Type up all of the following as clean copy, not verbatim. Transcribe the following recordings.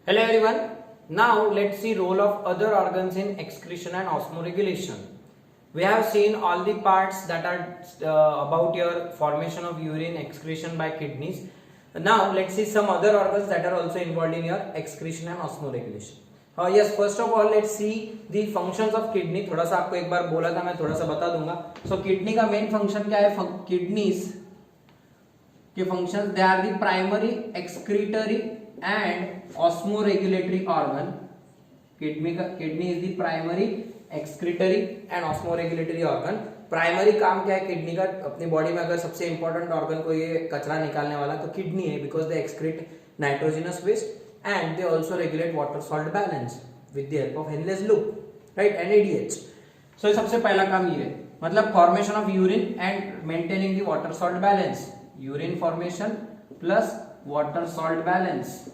Hello everyone. Now let's see role of other organs in excretion and osmoregulation. We have seen all the parts that are about your formation of urine excretion by kidneys. Now let's see some other organs that are also involved in your excretion and osmoregulation. Yes, first of all let's see the functions of kidney. थोड़ा सा आपको एक बार बोला था, मैं थोड़ा सा बता दूंगा. So kidney का main function क्या है? Kidneys के functions, they are the primary excretory and osmoregulatory organ. Kidney is the primary excretory and osmoregulatory organ. Primary काम क्या है किडनी का? अपनी बॉडी में अगर सबसे इंपॉर्टेंट ऑर्गन को ये कचरा निकालने वाला तो किडनी है, because they excrete nitrogenous waste and they also regulate water salt balance with the help of Henle's loop, right, NADH. So सबसे पहला काम ये है, मतलब formation of urine and maintaining the water salt balance. Urine formation plus water salt balance,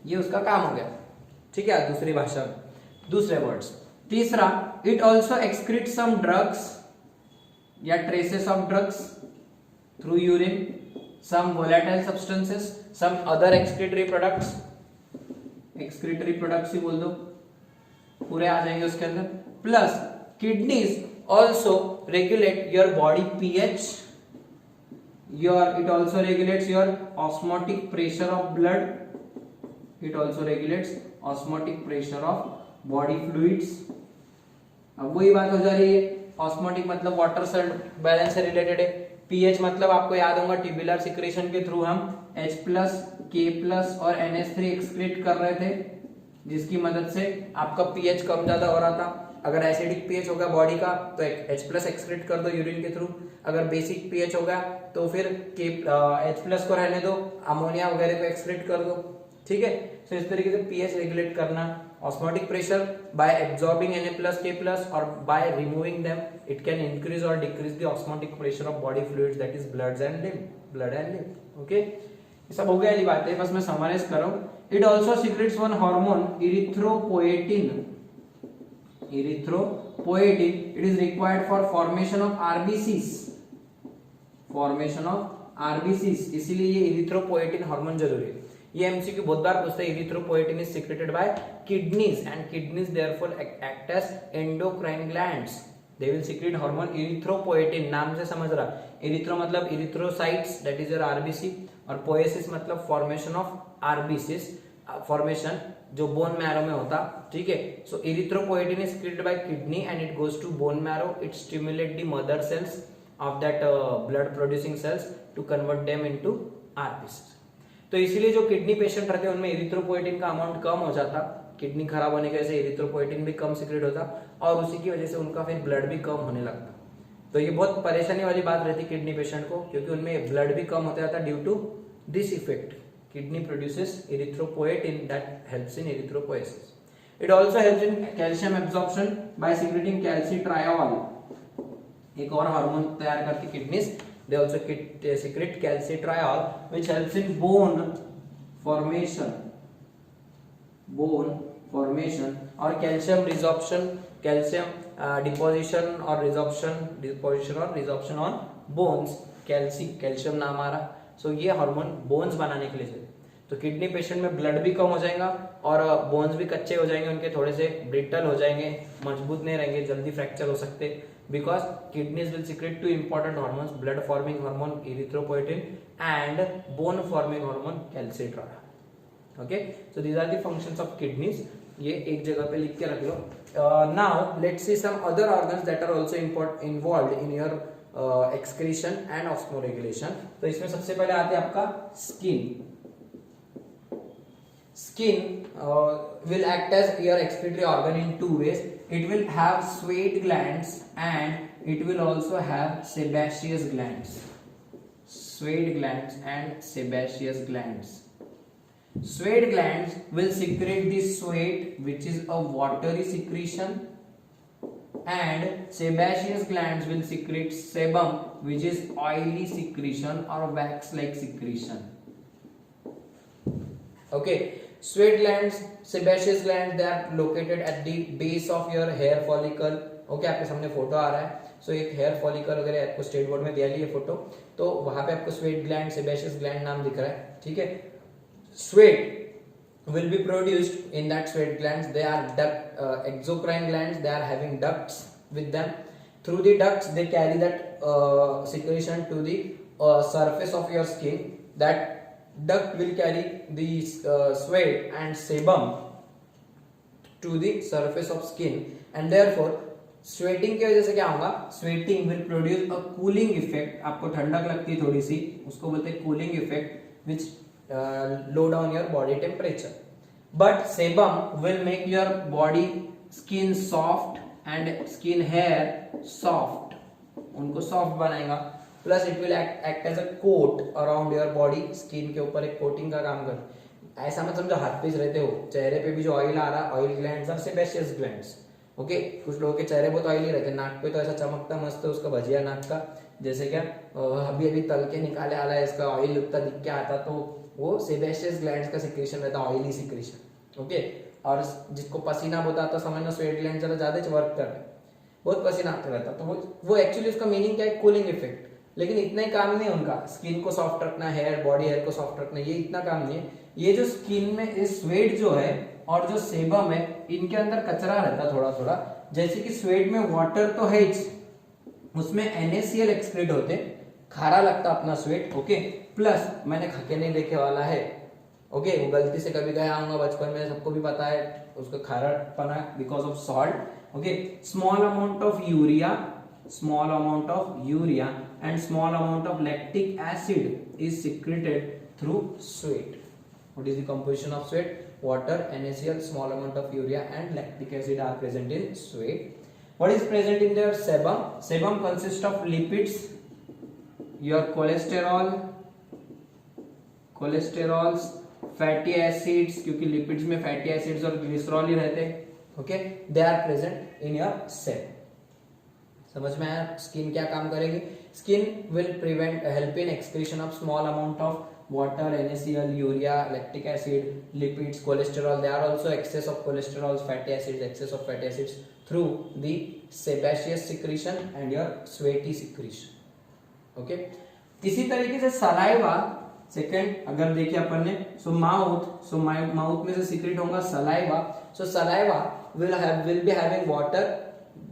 ये उसका काम हो गया. ठीक है, दूसरी भाषा में, दूसरे वर्ड्स. तीसरा, it also excrete some drugs या traces of drugs through urine, some volatile substances, some other excretory products. Excretory products ही बोल दो, पूरे आ जाएंगे उसके अंदर. Plus kidneys also regulate your body pH. It also regulates your osmotic pressure of blood. It also regulates osmotic pressure of body fluids. अब वही बात हो जा रही है, osmotic मतलब वाटर सॉल्ट बैलेंस से रिलेटेड है. pH मतलब आपको याद होगा ट्यूबुलर सिक्रेशन के थ्रू हम H+, K+ और NH3 एक्सक्रीट कर रहे थे, जिसकी मदद से आपका pH कम ज्यादा हो रहा था. अगर एसिडिक pH होगा बॉडी का तो H+ एक्सक्रीट कर दो यूरिन के थ्रू. अगर बेसिक pH होगा तो फिर H+ को रहने दो, अमोनिया वगैरह को एक्सक्रीट कर दो. ठीक है, तो इस तरीके से pH रेगुलेट करना. Osmotic pressure by absorbing Na+, K+ और by removing them it can increase और decrease the osmotic pressure of body fluids, that is blood and lymph. Okay, ये सब हो गया, ये बातें बस मैं समराइज कर रहा हूं. It also secrets one hormone erythropoietin. Erythropoietin, it is required for formation of RBCs. इसीलिए ये erythropoietin हार्मोन जरूरी है. ये MCQ बहुत बार पूछते हैं. erythropoietin is secreted by kidneys and kidneys therefore act as endocrine glands. They will secrete hormone erythropoietin. नाम से समझ रहा, erythro मतलब erythrocytes, that is your RBC, और poiesis मतलब formation of RBCs, फॉर्मेशन जो बोन मैरो में होता. ठीक है, so erythropoietin is secreted by kidney and it goes to bone marrow. It stimulate the mother cells of that blood producing cells to convert them into RBC. तो इसीलिए जो kidney patient रहते हैं उनमें इरिथ्रोपोएटिन का अमाउंट कम हो जाता. Kidney खराब होने की वजह से इरिथ्रोपोएटिन भी कम सिक्रेट होता और उसी की वजह से उनका फिर ब्लड भी कम होने लगता. तो ये बहुत परेशानी वाली बात रहती किडनी पेशेंट को, क्योंकि उनमें ब्लड भी कम होता जाता due to this effect. Kidney produces erythropoietin that helps in erythropoiesis. It also helps in calcium absorption by secreting calcitriol. एक और हार्मोन तैयार करती kidneys. They also secrete calcitriol which helps in bone formation और calcium resorption, calcium deposition और resorption on bones. calcium नाम आ रहा. सो ये hormone bones बनाने के लिए चाहिए. तो किडनी पेशेंट में ब्लड भी कम हो जाएगा और बोन्स भी कच्चे हो जाएंगे, उनके थोड़े से ब्रिटल हो जाएंगे, मजबूत नहीं रहेंगे, जल्दी फ्रैक्चर हो सकते, because kidneys will secrete two important hormones, blood forming hormone erythropoietin and bone forming hormone calcitriol. Okay, so these are the functions of kidneys. ये एक जगह पे लिख के रख लो. Now let's see some other organs that are also involved in your excretion and osmoregulation. तो इसमें सबसे पहले आते हैं आपका skin. Will act as your excretory organ in two ways. It will have sweat glands and it will also have sebaceous glands. Sweat glands will secrete the sweat, which is a watery secretion, and sebaceous glands will secrete sebum, which is oily secretion or wax like secretion. Okay, sweat glands, sebaceous glands, they are located at the base of your hair follicle. Okay, आपके सामने photo आ रहा है. सो एक hair follicle वगैरह आपको state board में दिया है फोटो, तो वहां पे आपको स्वेट ग्लैंड, सेबेशियस ग्लैंड नाम दिख रहा है. ठीक है, sweat will be produced in that sweat glands. They are exocrine glands. They are having ducts with them. Through the ducts they carry that secretion to the surface of your skin. That duct will carry the sweat and sebum to the surface of skin, and therefore sweating की वजह से क्या होगा, sweating will produce a cooling effect. आपको ठंडक लगती है थोड़ी सी, उसको बोलते हैं cooling effect, which low down your body temperature. But sebum will make your body skin soft and skin hair soft, उनको सॉफ्ट बनाएगा. Plus it will act as a coat around your body. Skin के ऊपर एक coating का काम कर. ऐसा मत समझो हाथ पे रहते हो, चेहरे पे भी जो ऑयल आ रहा है, oil glands are sebaceous glands. Okay, कुछ लोगों के चेहरे बहुत ऑयली रहते हैं, नाक पे तो ऐसा चमकता मस्त है उसका भजिया नाक का, जैसे क्या अभी अभी तल के निकाले आला है, इसका ऑयल उतना दिख के आता, तो वो सेबेशियस ग्लैंड्स का सिक्रेशन रहता है, ऑयली सिक्रेशन. ओके, और जिसको पसीना बहुत आता समझना स्वेट ग्लैंड जरा ज्यादा वर्क कर रहे हैं, बहुत पसीना आता रहता, तो वो एक्चुअली उसका मीनिंग क्या है, कूलिंग इफेक्ट. लेकिन इतना ही काम नहीं है उनका, स्किन को सॉफ्ट रखना, हेयर बॉडी हेयर को सॉफ्ट रखना, ये इतना काम नहीं है. ये जो स्किन में इस स्वेट जो है और जो सेबम है, इनके अंदर कचरा रहता है थोड़ा थोड़ा. जैसे कि स्वेट में वाटर तो है ही, उसमें NaCl एक्सक्रीट होते, खारा लगता अपना स्वेट. ओके, प्लस मैंने खके नहीं देखे वाला है. ओके, वो गलती से कभी गया आऊंगा बचपन में, सबको भी पता है उसका खारापना because of salt. Okay, small amount of urea and small amount of lactic acid is secreted through sweat. What is the composition of sweat? Water, NaCl, small amount of urea and lactic acid are present in sweat. What is present in their sebum? Sebum consists of lipids, your cholesterols, fatty acids, क्योंकि lipids में fatty acids और glycerol ही रहते हैं. Okay, they are present in your sebum. समझ में आया skin क्या काम करेगी? Skin will prevent help in excretion of small amount of water, NaCl, urea, lactic acid, lipids, cholesterol. They are also excess of cholesterol, fatty acids, excess of fatty acids through the sebaceous secretion and your sweaty secretion. Okay. इसी तरीके से saliva second अगर देखिए अपन ने, सो mouth में से secret होगा saliva. So saliva will be having water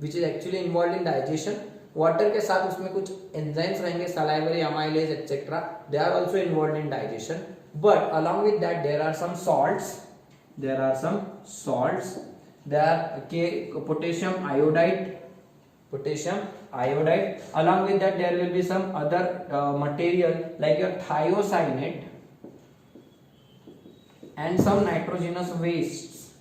which is actually involved in digestion. Water के साथ उसमें कुछ एंजाइम्स रहेंगे, salivary amylase etcetera, they are also involved in digestion. But along with that there are some salts, there are potassium iodide. Along with that there will be some other material like your thiocyanate and some nitrogenous wastes.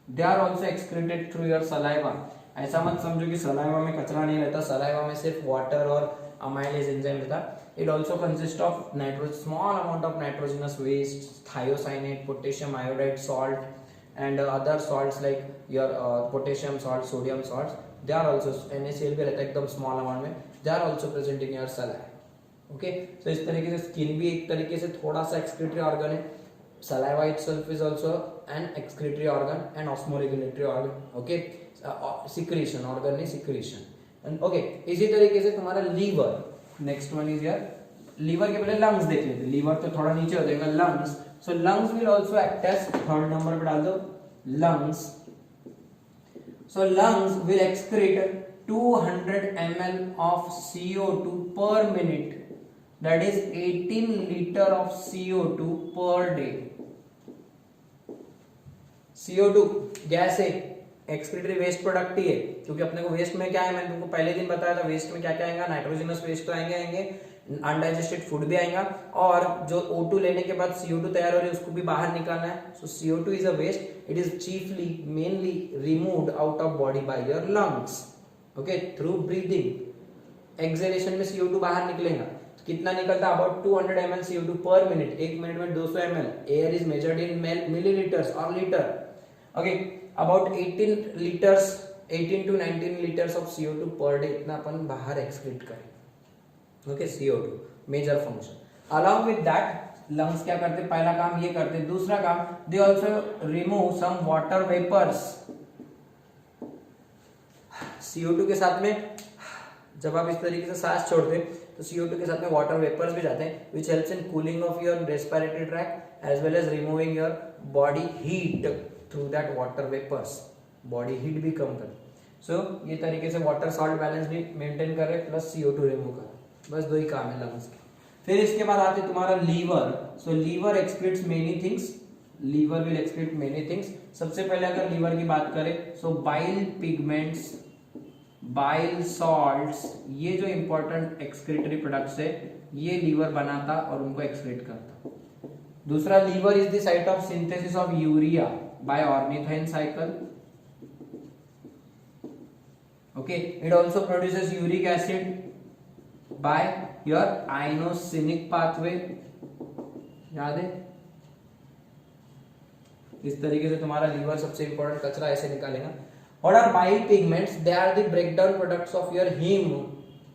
They are also excreted through your saliva. ऐसा मत समझो कि saliva में कचरा नहीं रहता, saliva में सिर्फ वाटर और अमाइलेज एंजाइम रहता. It also consist of small amount of nitrogenous waste, thiocyanate, potassium iodide salt and other salts like your potassium salt, sodium salts. They are also, NaCl भी रहता है एकदम स्मॉल अमाउंट में. They are also present in your saliva. Okay, so इस तरीके से skin भी एक तरीके से थोड़ा सा एक्सक्रीटरी ऑर्गन है. Saliva itself is also an excretory organ and osmoregulatory organ. Okay, secretion organ नहीं secretion. And okay, इसी तरीके से तुम्हारा liver, next one is your liver के पहले लंग्स देख लेते हैं. लीवर तो थोड़ा नीचे हो जाएगा, lungs. So lungs will also act as, third number पे डाल दो lungs. So lungs will excrete 200 ml of CO2 per minute. That is 18 liter of CO2 per day. CO2 gas है, एक्सक्रीटरी वेस्ट प्रोडक्ट ही है, क्योंकि अपने को waste में क्या है, मैंने तुमको पहले दिन बताया था वेस्ट में क्या क्या आएगा. नाइट्रोजनस वेस्ट तो आएंगे, अनडाइजेस्टेड फूड भी आएगा, और जो O2 लेने के बाद CO2 तैयार हो रही है उसको भी बाहर निकालना है. So CO2 is a waste. It is chiefly mainly removed out of body by your lungs. Okay, through breathing. Exhalation में CO2 बाहर निकलेगा. कितना निकलता है? अबाउट 200 ml CO2 पर मिनट. एक मिनट में 200 ml. Air is measured in millilitres और litre. Okay, about 18 to 19 liters of CO2 per day, इतना अपन बाहर एक्सक्रीट करें. Okay, CO2 major function. Along with that lungs क्या करते? पहला काम ये करते. दूसरा काम, they also remove some water vapours. CO2 के साथ में जब आप इस तरीके से सांस छोड़ते तो CO2 के साथ में वाटर वेपर्स भी जाते हैं, which helps in cooling of your respiratory tract as well as removing your body heat through that water vapors. Body heat भी कम कर सो ये तरीके से वाटर सॉल्ट बैलेंस भी मेंटेन कर रहे प्लस CO2 रिमूव कर, बस दो ही काम है लंग्स के। फिर इसके बाद आते तुम्हारा liver. So liver excretes many things, liver will excrete many things. सबसे पहले अगर लीवर की बात करें so bile pigments, bile salts, ये जो इंपॉर्टेंट एक्सक्रीटरी प्रोडक्ट्स है ये लीवर बनाता और उनको एक्सक्रीट करता। दूसरा, liver is the site of synthesis of urea by ornithine cycle. Okay, it also produces uric acid by your inosinic pathway, याद है? इस तरीके से तुम्हारा लीवर सबसे इंपॉर्टेंट कचरा ऐसे निकालेगा। What are bile pigments? They are the breakdown products of your heme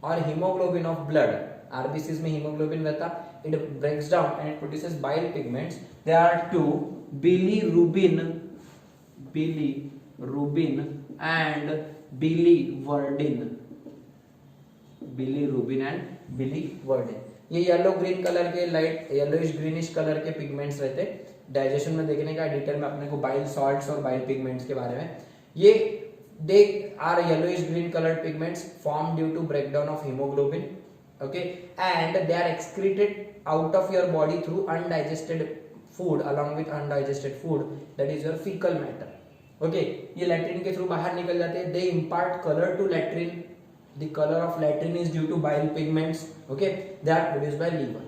or hemoglobin of blood. RBCs में hemoglobin रहता, it breaks down and it produces bile pigments. There are two, bilirubin and biliverdin. Bilirubin and biliverdin. ये yellow green colour के, light yellowish greenish colour के pigments रहते। Digestion में देखने का detail में अपने को बाइल सॉल्ट्स और बाइल पिगमेंट्स के बारे में। ये they are yellowish green colored pigments formed due to breakdown of hemoglobin, okay, and they are excreted out of your body through undigested food, along with undigested food, that is your fecal matter, okay. ये latrine के through बाहर निकल जाते हैं। they impart color to latrine, the color of latrine is due to bile pigments, okay, they are produced by liver।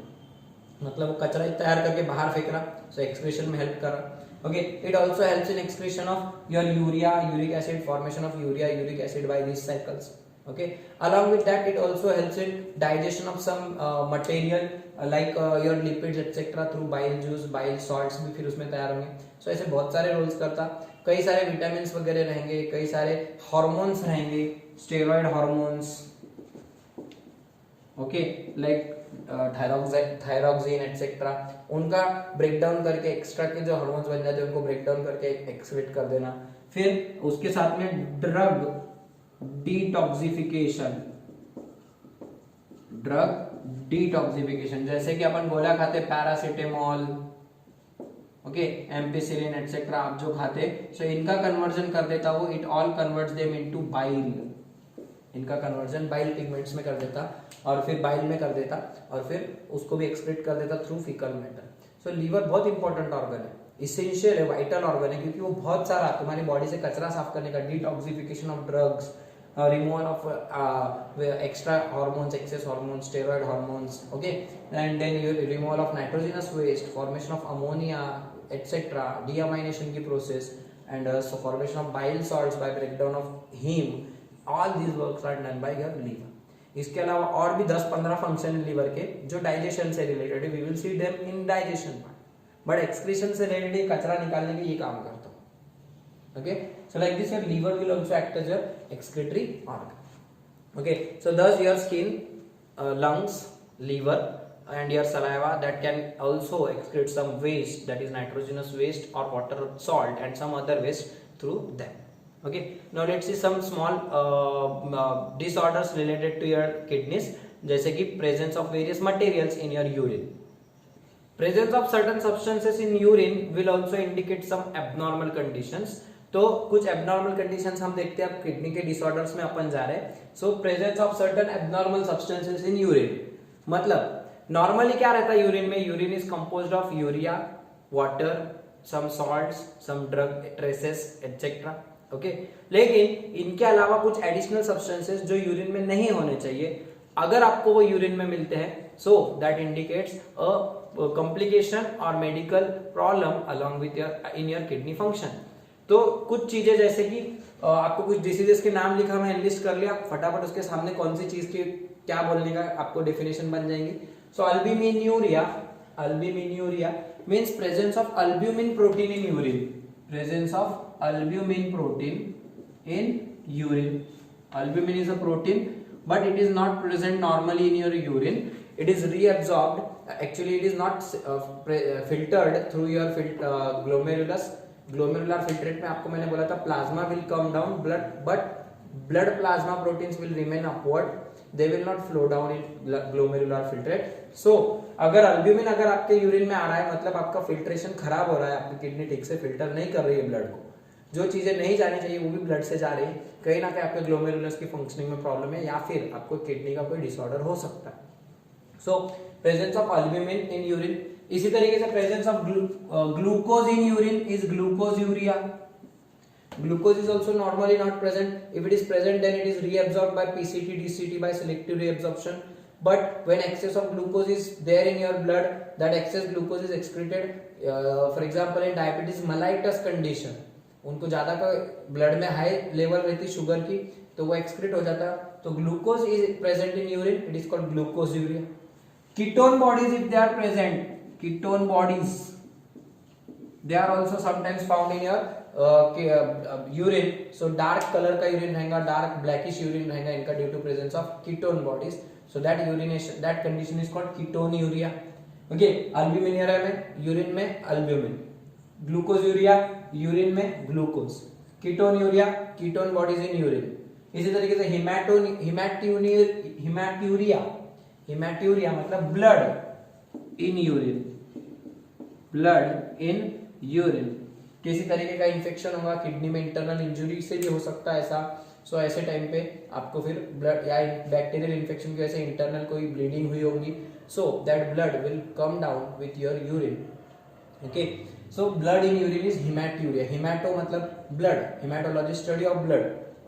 मतलब वो कचरा तैयार करके बाहर फेंक रहा, so excretion में हेल्प कर रहा। Okay, it also helps in excretion of your urea, uric acid, formation of urea, uric acid by these cycles. Okay, along with that, it also helps in digestion of some material like your lipids etc. through bile juice, bile salts भी फिर उसमें तैयार होंगे। So ऐसे बहुत सारे roles करता, कई सारे विटामिन्स वगैरह रहेंगे, कई सारे हार्मोन्स रहेंगे, steroid hormones, okay, like thyroxine etcetera, उनका ब्रेकडाउन करके एक्स्ट्रा के जो हार्मोन्स बन जाते हैं उनको ब्रेकडाउन करके एक्सक्रीट कर देना। फिर उसके साथ में ड्रग डिटॉक्सिफिकेशन, जैसे कि अपन गोला खाते पैरासिटामोल, ओके, एम्पिसिलिन एटसेट्रा, आप जो खाते सो इनका कन्वर्जन कर देता वो, it all converts them into bile, इनका कन्वर्जन बाइल पिगमेंट्स में कर देता और फिर बाइल में कर देता और फिर उसको भी एक्सक्रीट कर देता थ्रू फीकल मैटर। सो लीवर बहुत इंपॉर्टेंट ऑर्गन है, इसेंशियल है, वाइटल ऑर्गन है, क्योंकि वो बहुत सारा तुम्हारी बॉडी से कचरा साफ करने का, detoxification of drugs, removal of extra hormones, excess hormones, steroid hormones, okay, and then removal of nitrogenous waste, formation of ammonia etcetera, deamination की process, and formation of bile salts by breakdown of heme. All these works are done by your liver. इसके अलावा और भी 10-15 function liver के जो digestion से related है, we will see them in digestion part, but excretion से related कचरा निकालने के ये काम करता हूँ। Okay, so like this your liver will also act as your excretory organ. Okay, so thus your skin, lungs, liver and your saliva that can also excrete some waste, that is nitrogenous waste or water salt and some other waste through them. Okay, now let's see some small disorders related to your kidneys, जैसे कि presence of various materials in your urine. Presence of certain substances in urine will also indicate some abnormal conditions. तो कुछ abnormal conditions हम देखते हैं अब kidney के disorders में अपन जा रहे हैं। So presence of certain abnormal substances in urine, मतलब normally क्या रहता है यूरिन में? Urine is composed of urea, water, some salts, some drug traces etc. Okay, लेकिन इनके अलावा कुछ एडिशनल सब्सटेंसेस जो यूरिन में नहीं होने चाहिए, अगर आपको वो यूरिन में मिलते हैं, so that indicates a complication और medical problem along with your in your kidney function. तो कुछ चीजें जैसे कि आपको कुछ डिसीजेस के नाम लिखा, मैं लिस्ट कर लिया, फटाफट उसके सामने कौन सी चीज की क्या बोलने का आपको डेफिनेशन बन जाएंगी। So albuminuria, albuminuria means presence of albumin protein in urine, presence of albumin protein in urine. Albumin is a protein, but it is not present normally in your urine. It is reabsorbed. Actually, it is not filtered through your glomerulus. Glomerular filtrate में आपको मैंने बोला था plasma will come down, but blood plasma proteins will remain upward. They will not flow down in glomerular filtrate. So अगर albumin अगर आपके urine में आ रहा है मतलब आपका फिल्ट्रेशन खराब हो रहा है, आपकी किडनी ठीक से फिल्टर नहीं कर रही है ब्लड को, जो चीजें नहीं जानी चाहिए वो भी ब्लड से जा रही है, कहीं ना कहीं आपके ग्लोमेरुलस की फंक्शनिंग में प्रॉब्लम है या फिर आपको किडनी का कोई डिसऑर्डर हो सकता है। So presence of albumin in urine. इसी तरीके से presence of glucose in urine is glucosuria. Glucose is also normally not present. If it is present, then it is reabsorbed by PCT, DCT by selective reabsorption. But when excess of glucose is there in your blood, that excess glucose is excreted. For example, in diabetes mellitus condition, उनको ज्यादा का blood में high level रहती sugar की, तो वो excrete हो जाता है। तो glucose is present in urine, it is called glucosuria. Ketone bodies if they are present, ketone bodies they are also sometimes found in your urine. So dark colour का urine रहेगा, dark blackish urine रहेगा इनका due to presence of ketone bodies. So that urination, that condition is called ketonuria. Okay, albumin में urine में albumin, glucosuria urine में glucose, ketonuria ketone bodies in urine. इसी तरीके से हिमैट्यूरिया मतलब blood in urine, blood in urine. किसी तरीके का इंफेक्शन होगा किडनी में, इंटरनल इंजुरी से भी हो सकता है ऐसा। सो ऐसे टाइम पे आपको फिर ब्लड या बैक्टीरियल इंफेक्शन की वजह से इंटरनल कोई ब्लीडिंग हुई होगी, so that blood will come down with your urine. Okay, so blood in urine is haematuria. Haemato मतलब blood, haematology study of blood.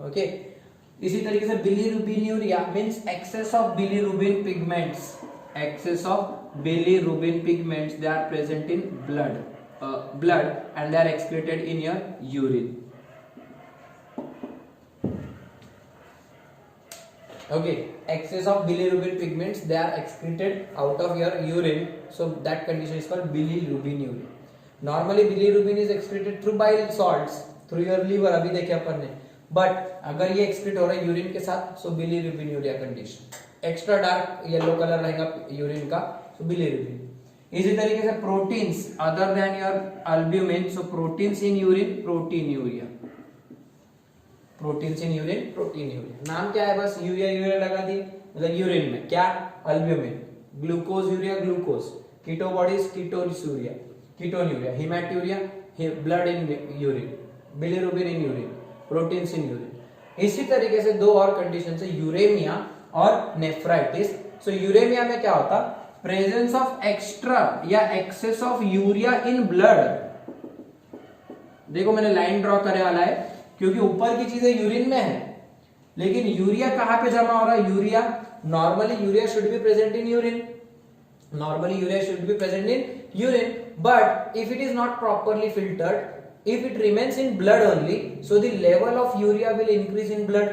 Okay, इसी तरीके से bilirubinuria means excess of bilirubin pigments, excess of bilirubin pigments they are present in blood and they are excreted in your urine. Okay, excess of bilirubin pigments they are excreted out of your urine, so that condition is called bilirubinuria. Normally bilirubin is excreted through bile salts through your liver, अभी देखे अपन ने, but अगर ये excrete हो रहा है urine के साथ, so bilirubinuria condition. Extra dark yellow colour रहेगा यूरिन का, so bilirubin. इसी तरीके से proteins other than your albumin, so proteins in urine protein urea, proteins in urine protein urea. नाम क्या है, बस यूरिया यूरिया लगा दी, मतलब यूरिन में क्या albumin, glucosuria glucose, ketone bodies ketonuria, ketonuria, haematuria blood in urine, bilirubin in urine, proteins in urine. इसी तरीके से दो और कंडीशन है, यूरेमिया और नेफ्राइटिस। सो यूरेमिया में क्या होता, प्रेजेंस ऑफ एक्स्ट्रा या excess of urea in blood. देखो मैंने लाइन ड्रॉ करने वाला है क्योंकि ऊपर की चीजें यूरिन में है, लेकिन यूरिया कहां पे जमा हो रहा है, urea normally urea should be present in urine, normally urea should be present in urine, but if it is not properly filtered, if it remains in blood only, so the level of urea will increase in blood,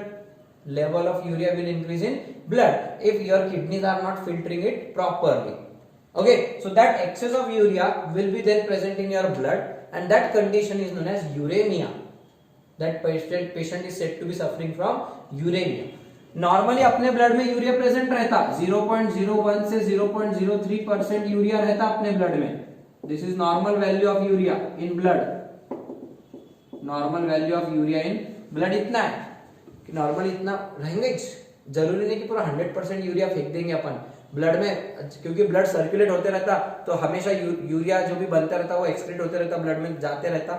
level of urea will increase in blood if your kidneys are not filtering it properly. Okay, so that excess of urea will be then present in your blood and that condition is known as uremia. That patient is said to be suffering from uremia. Normally अपने blood में urea present रहता 0.01 से 0.03% urea रहता अपने blood में, this is normal value of urea in blood, normal value of urea in blood इतना है कि नॉर्मली इतना रहेंगे, जरूरी नहीं कि पूरा 100% यूरिया फेंक देंगे अपन ब्लड में, क्योंकि ब्लड सर्कुलेट होते रहता तो हमेशा यूरिया जो भी बनता रहता वो एक्सक्रीट होते रहता, ब्लड में जाते रहता,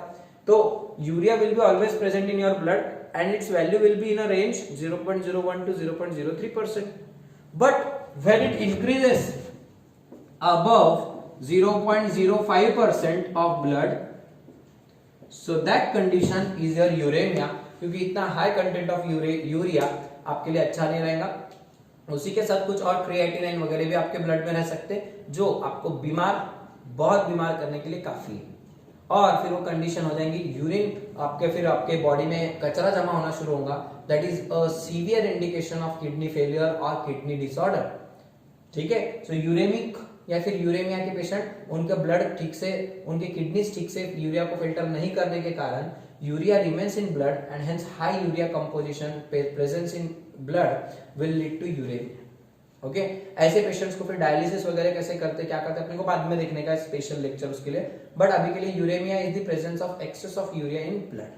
तो urea will be always present in your blood and its value will be in a range 0.01 to 0.03%, but when it increases above 0.05% of blood, so that condition is your uremia, क्योंकि इतना high content of urea आपके लिए अच्छा नहीं रहेगा। उसी के साथ कुछ और क्रिएटिनिन वगैरह भी आपके ब्लड में रह सकते हैं जो आपको बहुत बीमार करने के लिए काफी है, और फिर वो कंडीशन हो जाएंगी यूरिन आपके, फिर आपके बॉडी में कचरा जमा होना शुरू होगा, that is a severe indication of kidney failure और किडनी डिसऑर्डर। ठीक है, सो यूरेमिक या फिर यूरेमिया के पेशेंट, उनका ब्लड ठीक से, उनकी किडनीज ठीक से यूरिया को फिल्टर नहीं करने के कारण urea remains in blood and hence high urea composition presence in blood will lead to uraemia. Okay, ऐसे पेशेंट्स को फिर डायलिसिस वगैरह कैसे करते, क्या करते अपने को बाद में देखने का स्पेशल लेक्चर उसके लिए, बट अभी के लिए uraemia is the presence of excess of urea in blood.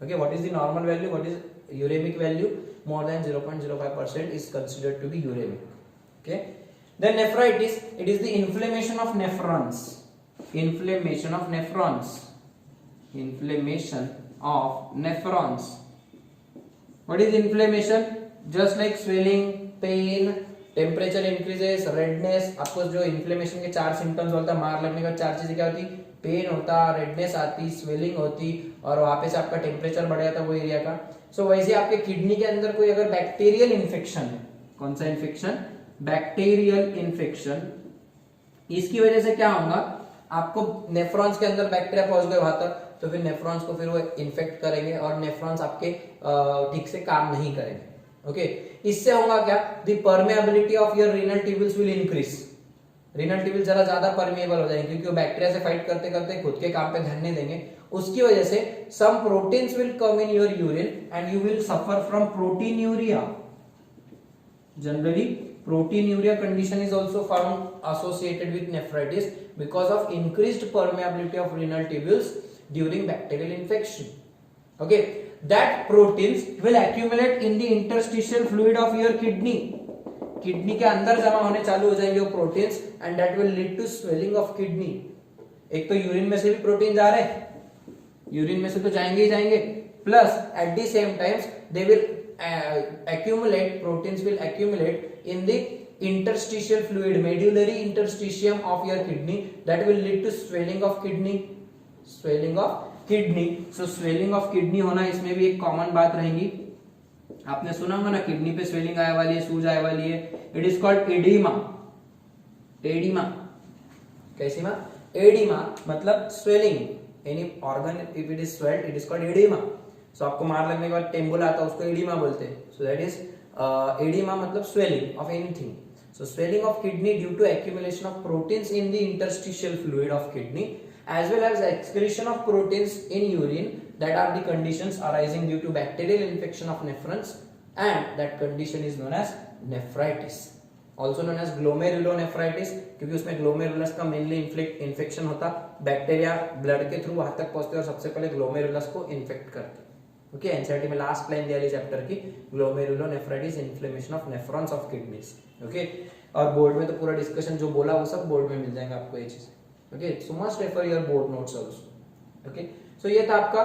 Okay, what is the normal value? What is uremic value? More than 0.05% is considered to be uremic. Okay, then nephritis, it is the inflammation of nephrons. Inflammation of nephrons. Inflammation of nephrons. What is inflammation? Just like swelling, pain, temperature increases, redness. आपको जो inflammation के 4 symptoms बोलता है, मार लगने का 4 चीजें क्या होती? पेन होता, रेडनेस आती, स्वेलिंग होती और वहां पे से आपका टेम्परेचर बढ़ जाता वो एरिया का. सो वैसे आपके किडनी के अंदर कोई अगर बैक्टीरियल इन्फेक्शन है, कौन सा इन्फेक्शन? Bacterial infection. इसकी वजह से क्या होगा? आपको नेफ्रॉन्स के अंदर बैक्टीरिया पहुंच गए वहां तक, तो फिर नेफ्रॉन्स को फिर वो इन्फेक्ट करेंगे और नेफ्रॉन्स आपके ठीक से काम नहीं करेंगे. ओके, इससे होगा क्या? The permeability of your renal tubules will increase. Renal tubule जरा ज्यादा परमेबल हो जाएंगे क्योंकि वो बैक्टीरिया से फाइट करते करते खुद के काम पे ध्यान नहीं देंगे. उसकी वजह से some proteins will come in your urine and you will suffer from proteinuria. Generally proteinuria condition is also found associated with nephritis because of increased permeability of renal tubules during bacterial infection. Okay, that proteins will accumulate in the interstitial fluid of your kidney. Kidney के अंदर जमा होने चालू हो जाएंगे वो proteins and that will lead to swelling of kidney. एक तो यूरिन में से भी प्रोटीन जा रहे हैं, यूरिन में से तो जाएंगे ही जाएंगे, plus at the same times they will accumulate, proteins will accumulate in the interstitial fluid, medullary interstitium of your kidney, that will lead to swelling of kidney. Swelling of kidney. So swelling of kidney होना इसमें भी एक common बात रहेगी. आपने सुना होगा ना, किडनी पे स्वेलिंग आने वाली है, सूज आने वाली है. It is called oedema. Oedema कैसी माँ? एडिमा मतलब swelling. Any organ if it is swelled it is called oedema. So आपको मार लगने के बाद टेम्बुल आता है, उसको एडिमा बोलते हैं. सो दैट इज एडिमा मतलब swelling of anything. So swelling of kidney due to accumulation of proteins in the interstitial fluid of kidney as well as excretion of proteins in urine, that are the conditions arising due to bacterial infection of nephrons, and that condition is known as nephritis, also known as glomerulonephritis, क्योंकि उसमें glomerulus का mainly infection होता, bacteria blood के through वहां तक पहुंचते और सबसे पहले ग्लोमेरुलस को इन्फेक्ट करते. ओके, एनसीईआरटी में लास्ट लाइन दिया चैप्टर की, glomerulonephritis, inflammation of nephrons of kidneys. Okay, और बोर्ड में तो पूरा डिस्कशन जो बोला वो सब बोर्ड में मिल जाएगा आपको ये चीज. Okay, so must refer your board notes also. Okay, so ये था आपका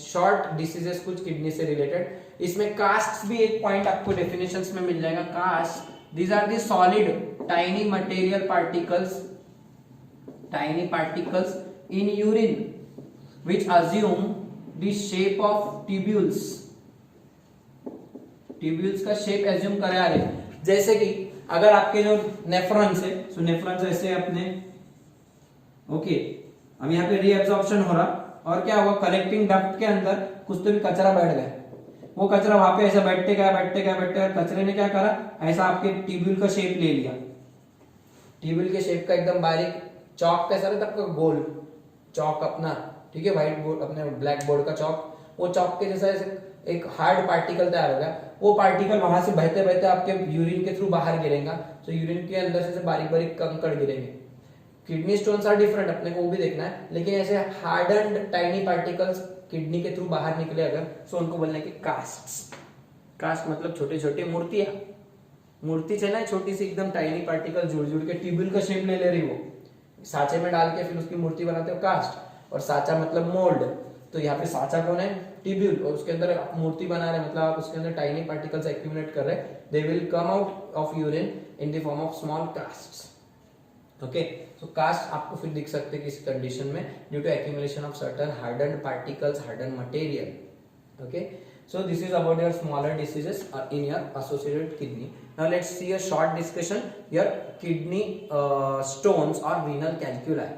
शॉर्ट डिसीजेस कुछ किडनी से रिलेटेड. इसमें कास्ट भी एक पॉइंट आपको डेफिनेशंस में मिल जाएगा. Cast, these are the solid tiny material particles in urine which assume the shape of tubules. tubules का शेप एज्यूम करा रहे. जैसे कि अगर आपके जो नेफ्रॉन्स है, सो नेफ्रॉन्स ऐसे अपने. ओके, अब यहाँ पे रीअब्जॉर्प्शन हो रहा और क्या हुआ, कलेक्टिंग डक्ट के अंदर कुछ तो भी कचरा बैठ गया. वो कचरा वहां पे ऐसा बैठते गया और कचरे ने क्या करा, ऐसा आपके ट्यूब्यूल का शेप ले लिया. ट्यूब्यूल के शेप का एकदम बारीक चौक कैसा रहता है आपका, गोल चौक अपना, ठीक है, व्हाइट बोर्ड अपने ब्लैक बोर्ड का चौक, वो चौक के जैसा ऐसे एक हार्ड पार्टिकल तैयार हो गया. वो पार्टिकल वहां से बहते बहते आपके यूरिन के थ्रू बाहर गिरेगा. तो यूरिन के अंदर से बारीक बारीक कंकड़ गिरेंगे. किडनी स्टोन्स आर डिफरेंट, अपने को वो भी देखना है, लेकिन ऐसे हार्डन्ड टाइनी पार्टिकल्स किडनी के थ्रू बाहर निकले अगर, सो उनको बोलने के कास्ट्स. कास्ट मतलब छोटे छोटे मूर्तियां, मूर्ति है ना, छोटी सी एकदम टाइनी पार्टिकल जुड़ जुड़ के ट्यूब्यूल का शेप ले रही, वो साँचे में डाल के फिर उसकी मूर्ति बनाते हो, कास्ट. और साँचा मतलब मोल्ड, तो यहाँ पे साँचा कौन है, ट्यूब्यूल, और उसके अंदर मूर्ति बना रहे, मतलब आप उसके अंदर टाइनी पार्टिकल्स एक्यूमुलेट कर रहे. They will come out of urine in the form of small casts. Okay, so cast आपको फिर दिख सकते हैं किस कंडीशन में, due to accumulation of certain hardened particles, hardened material. Okay, so this is about your smaller diseases in your associated kidney. Now let's see a short discussion, your kidney stones or renal calculi.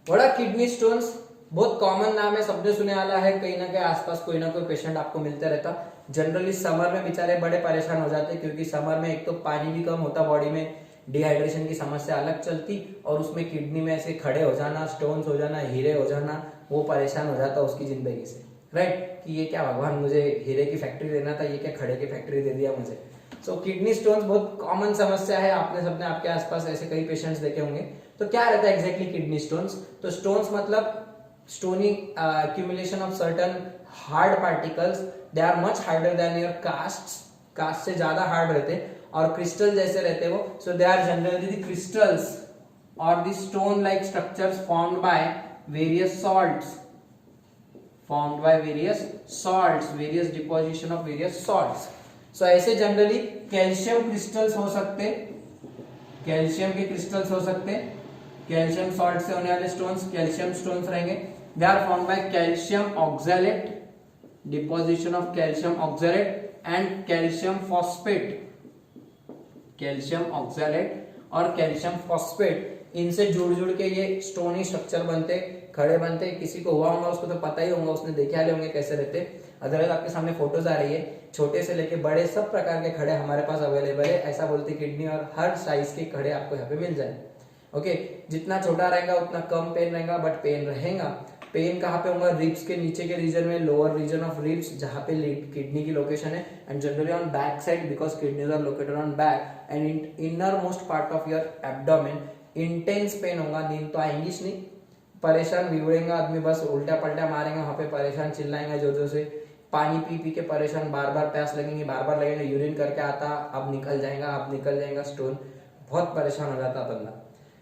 what are kidney stones? बहुत common नाम है, सबने सुने वाला है, कहीं ना कहीं आसपास कोई ना कोई पेशेंट आपको मिलता रहता. जनरली समर में बेचारे बड़े परेशान हो जाते हैं, क्योंकि समर में एक तो पानी भी कम होता बॉडी में, डिहाइड्रेशन की समस्या अलग चलती, और उसमें किडनी में ऐसे खड़े हो जाना, स्टोन्स हो जाना, हीरे हो जाना, वो परेशान हो जाता उसकी जिंदगी से, राइट. कि ये क्या भगवान, मुझे हीरे की फैक्ट्री देना था, ये क्या खड़े की फैक्ट्री दे दिया मुझे. सो किडनी स्टोन्स बहुत कॉमन समस्या है, आपने सबने आपके आसपास ऐसे कई पेशेंट्स देखे होंगे. तो क्या रहता है एग्जैक्टली किडनी स्टोन्स? तो स्टोन्स मतलब stony accumulation of certain hard particles, they are much harder than your casts से ज्यादा हार्ड रहते और क्रिस्टल जैसे रहते वो, so they are generally the crystals or the stone like structures formed by various deposition of various salts. So ऐसे generally calcium crystals हो सकते, कैल्शियम के क्रिस्टल्स हो सकते, कैल्शियम सॉल्ट से होने वाले स्टोन्स कैल्शियम स्टोन्स रहेंगे. They are formed by calcium oxalate, deposition of calcium oxalate and calcium phosphate, calcium oxalate और कैल्शियम फॉस्फेट, इनसे जुड़ के ये स्टोनी स्ट्रक्चर बनते, खड़े बनते. किसी को हुआ होगा उसको तो पता ही होगा, उसने देखे होंगे कैसे रहते. अदरवाइज आपके सामने फोटोज आ रही है, छोटे से लेके बड़े सब प्रकार के खड़े हमारे पास अवेलेबल है. ऐसा बोलते किडनी और हर साइज के खड़े आपको यहाँ पे मिल जाए. ओके, जितना छोटा रहेगा उतना कम पेन रहेगा, बट पेन रहेगा. पेन कहाँ पे होगा? रिब्स के नीचे के रीजन में, लोअर रीजन ऑफ रिब्स, जहाँ पे किडनी की लोकेशन है. And generally on back side because kidneys are located on back and inner most part of your abdomen. Intense pain होगा, नींद तो आएंगी नहीं, परेशान बिगड़ेगा आदमी, बस उल्टा पलटा मारेंगे वहां पे, परेशान चिल्लाएंगे जोर से, पानी पी के परेशान, बार बार प्यास लगेंगी, बार बार लगेगा, यूरिन करके आता अब निकल जाएगा स्टोन, बहुत परेशान हो जाता बंदा.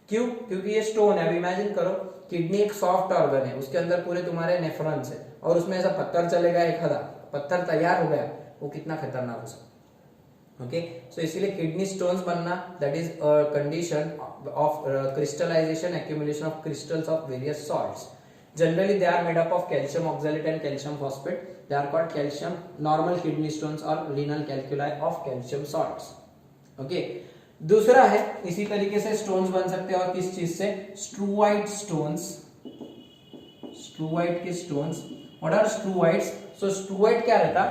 क्यों? क्योंकि ये स्टोन है. अब इमेजिन करो किडनी एक सॉफ्ट ऑर्गन है, उसके अंदर पूरे तुम्हारे नेफ्रॉन्स है और उसमें ऐसा पत्थर चलेगा, एक हदा पत्थर तैयार हो गया, वो कितना खतरनाक हो सकता. ओके, सो इसीलिए किडनी स्टोन्स बनना, that is condition of crystallisation, accumulation of crystals of various salts. Generally they are made up of calcium oxalate and calcium phosphate. They are called calcium normal kidney stones or renal calculi of calcium salts. Okay, दूसरा है इसी तरीके से stones बन सकते हैं और किस चीज से? Struvite stones. स्ट्रूवाइट के stones. What are struvites? So struvite क्या रहता?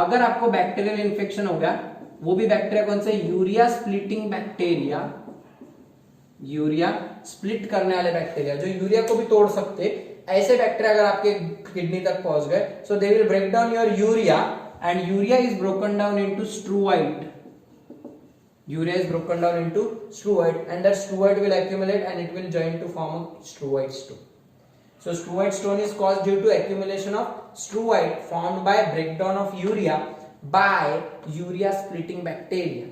अगर आपको बैक्टीरियल इन्फेक्शन हो गया, वो भी बैक्टीरिया कौन से? Urea splitting bacteria, urea split करने वाले बैक्टीरिया जो यूरिया को भी तोड़ सकते, ऐसे बैक्टीरिया अगर आपके किडनी तक पहुंच गए, so they will break down your urea and urea is broken down into struvite. Urea is broken down into struvite and that struvite will accumulate and it will join to form a struvite stone. So struvite stone is caused due to accumulation of struvite formed by breakdown of urea by urea splitting bacteria.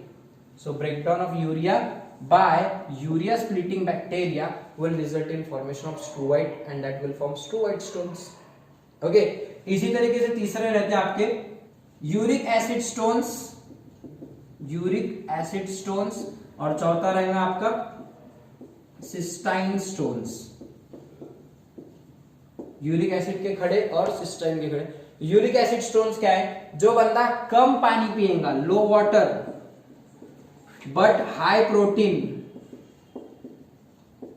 So breakdown of urea by urea splitting bacteria will result in formation of struvite and that will form struvite stones. Okay, इसी तरीके से तीसरे रहते हैं आपके uric acid stones, uric acid stones, और चौथा रहेगा आपका सिस्टाइन स्टोन्स. यूरिक एसिड के खड़े और सिस्टाइन के खड़े. यूरिक एसिड स्टोन्स क्या है? जो बंदा कम पानी पिएगा, लो वाटर बट हाई प्रोटीन,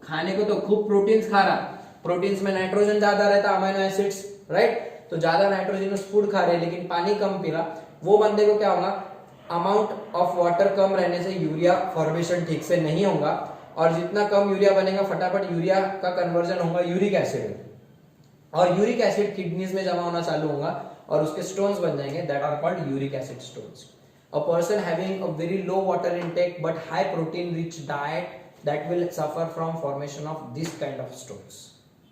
खाने को तो खूब प्रोटीन्स खा रहा, प्रोटीन्स में नाइट्रोजन ज्यादा रहता, अमीनो एसिड्स, राइट, तो ज्यादा नाइट्रोजनस फूड खा रहे लेकिन पानी कम पी रहा, वो बंदे को क्या होगा? अमाउंट ऑफ वाटर कम रहने से यूरिया फॉर्मेशन ठीक से नहीं होगा और जितना कम यूरिया बनेगा फटाफट यूरिया का कन्वर्जन होगा यूरिक एसिड में और यूरिक एसिड किडनीज में जमा होना चालू होगा और उसके स्टोन्स बन जाएंगे, that are called uric acid stones. A person having a very low water intake but high protein rich diet that will suffer from formation of this kind of stones.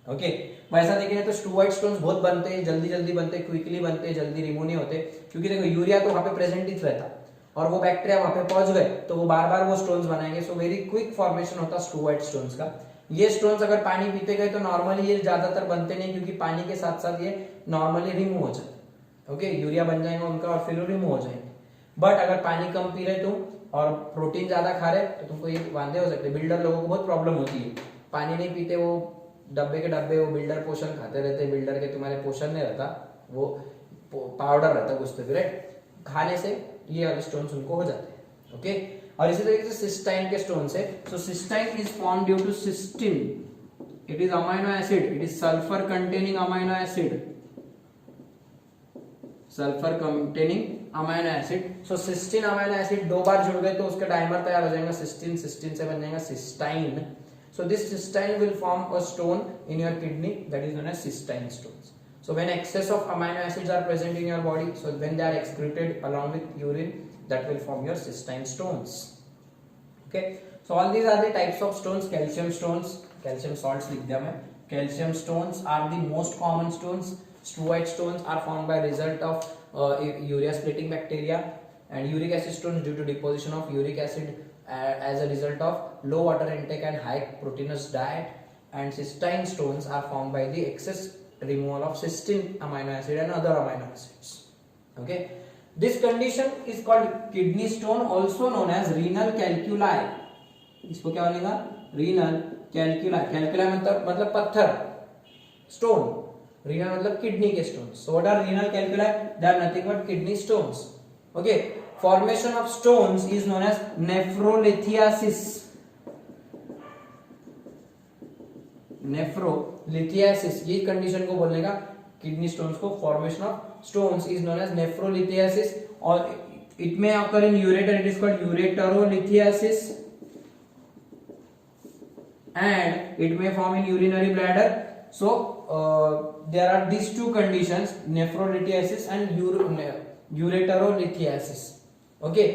Okay, वैसा देखेंगे तो struvite stones बहुत बनते हैं, जल्दी बनते हैं, quickly बनते हैं, जल्दी रिमूव नहीं होते, क्योंकि देखो यूरिया तो वहां पे प्रेजेंट ही रहता और वो बैक्टीरिया वहां पे पहुंच गए तो वो बार बार वो स्टोन्स बनाएंगे. सो वेरी क्विक फॉर्मेशन होता है स्ट्रूवाइट स्टोन्स का. ये स्टोन्स अगर पानी पीते गए तो नॉर्मली ये ज्यादातर बनते नहीं क्योंकि पानी के साथ साथ ये नॉर्मली रिमूव हो जाते. ओके, यूरिया बन जाएगा उनका और फिर रिमूव हो जाएंगे. बट अगर पानी कम पी रहे तुम और प्रोटीन ज्यादा खा रहे तो तुमको ये वांदे हो सकते. बिल्डर लोगों को बहुत प्रॉब्लम होती है, पानी नहीं पीते, वो डब्बे के डब्बे वो बिल्डर पोषण खाते रहते, बिल्डर के तुम्हारे पोषण नहीं रहता, वो पाउडर रहता कुछ तो, राइट, खाने से ये वाले स्टोन्स उनको हो जाते हैं. ओके, और इसी तरीके से सिस्टाइन के स्टोन्स है. So cystine is form due to cysteine, it is amino acid, it is sulphur containing amino acid, sulphur containing amino acid. So cysteine amino acid दो बार जुड़ गए तो उसका डाइमर तैयार हो जाएगा सिस्टीन, सिस्टीन से बन जाएगा cysteine. So this cystine will form a stone in your kidney that is known as cystine stones. So when excess of amino acids are present in your body, so when they are excreted along with urine, that will form your cystine stones. Okay, so all these are the types of stones. Calcium stones, calcium salts लिख दिया मैं, calcium stones are the most common stones. Struite stones are formed by result of urea splitting bacteria, and uric acid stones due to deposition of uric acid as a result of low water intake and high proteinous diet. And cystine stones are formed by the excess removal of cysteine amino acid and other amino acids. Okay, this condition is called kidney stone, also known as renal calculi. इसको क्या बनेगा? renal calculi. calculi मतलब पत्थर, stone. renal मतलब kidney के stones. So what are renal calculi? They are nothing but kidney stones. Okay, formation of stones is known as nephrolithiasis. nephrolithiasis ये condition को बोलने का, किडनी स्टोन्स को. Formation of stones is known as nephrolithiasis, और it may occur in ureter. It is called ureterolithiasis, and it may form in urinary bladder. So there are these two conditions, nephrolithiasis and ureterolithiasis. Okay,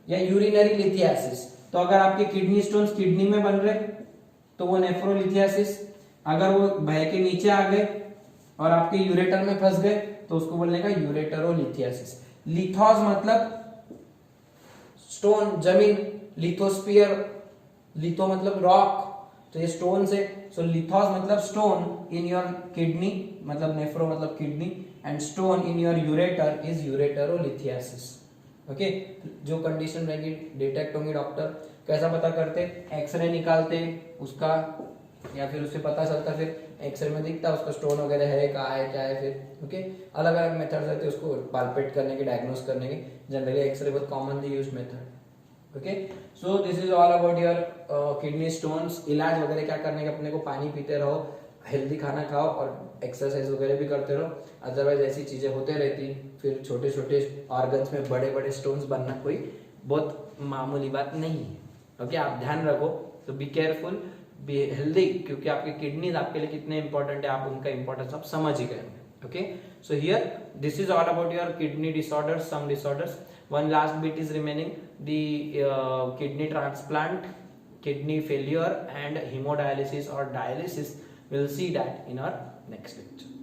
या urinary lithiasis. तो अगर आपके kidney stones kidney में बन रहे तो वो nephrolithiasis, अगर वो बह के नीचे आ गए और आपके यूरेटर में फंस गए तो उसको बोलने का यूरेटरोलिथियासिस. लिथोस मतलब स्टोन, जमीन. लिथोस्फीयर, लिथो मतलब रॉक, तो ये स्टोन से. सो लिथोस मतलब स्टोन इन योर किडनी, मतलब नेफ्रो मतलब kidney, and stone in your ureter is ureterolithiasis. Okay, जो कंडीशन रहेगी डिटेक्ट होंगी. डॉक्टर कैसा पता करते? एक्सरे निकालते उसका, या फिर उससे पता चलता, फिर एक्सरे में दिखता उसका स्टोन वगैरह है, कहाँ है, क्या है. फिर ओके, अलग अलग मेथड्स रहते हैं उसको पाल्पेट करने के, डायग्नोस करने के. जनरली एक्सरे बहुत commonly used method. Okay, so this is all about your kidney stones. इलाज वगैरह क्या करने के, अपने को पानी पीते रहो, हेल्दी खाना खाओ और एक्सरसाइज वगैरह भी करते रहो. अदरवाइज ऐसी चीजें होते रहती, फिर छोटे छोटे ऑर्गन्स में बड़े बड़े स्टोन्स बनना कोई बहुत मामूली बात नहीं है. ओके, आप ध्यान रखो. तो बी केयरफुल, बी हेल्दी, क्योंकि आपके किडनीज आपके लिए कितने इंपॉर्टेंट है, आप उनका इंपॉर्टेंस आप समझ ही गए. Okay, so here this is all about your kidney disorders, some disorders. One last bit is remaining, the kidney transplant, kidney failure and hemodialysis or dialysis. We'll see that in our next lecture.